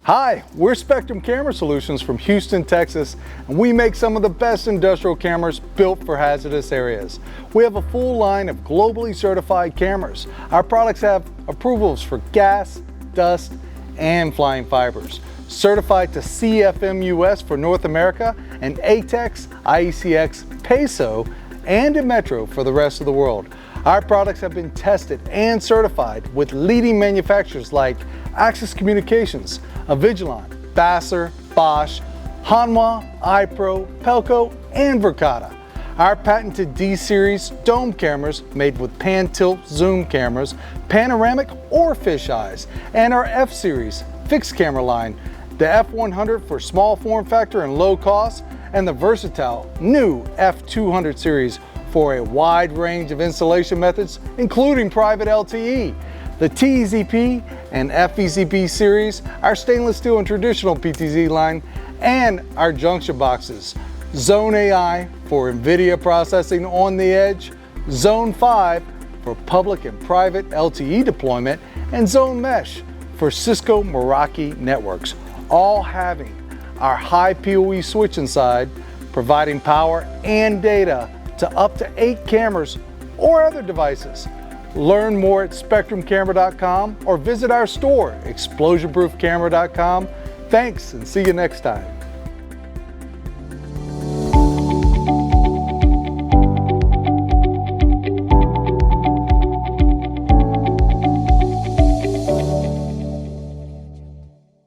Hi, we're Spectrum Camera Solutions from Houston, Texas, and we make some of the best industrial cameras built for hazardous areas. We have a full line of globally certified cameras. Our products have approvals for gas, dust, and flying fibers. Certified to cFMus for North America and ATEX, IECEx, PESO, and INMETRO for the rest of the world. Our products have been tested and certified with leading manufacturers like Axis Communications, Avigilon, Basser, Bosch, Hanwha, iPro, Pelco, and Verkada. Our patented D-Series dome cameras made with pan-tilt zoom cameras, Panoramic or Fisheyes, and our F-Series fixed camera line, the F100 for small form factor and low cost, and the versatile new F200 series for a wide range of installation methods, including private LTE. The TEZP and FEZP series, our stainless steel and traditional PTZ line, and our junction boxes. Zone AI for NVIDIA processing on the edge, Zone 5 for public and private LTE deployment, and Zone Mesh for Cisco Meraki networks, all having our high PoE switch inside, providing power and data to up to 8 cameras or other devices. Learn more at spectrumcamera.com or visit our store, explosionproofcamera.com. Thanks, and see you next time.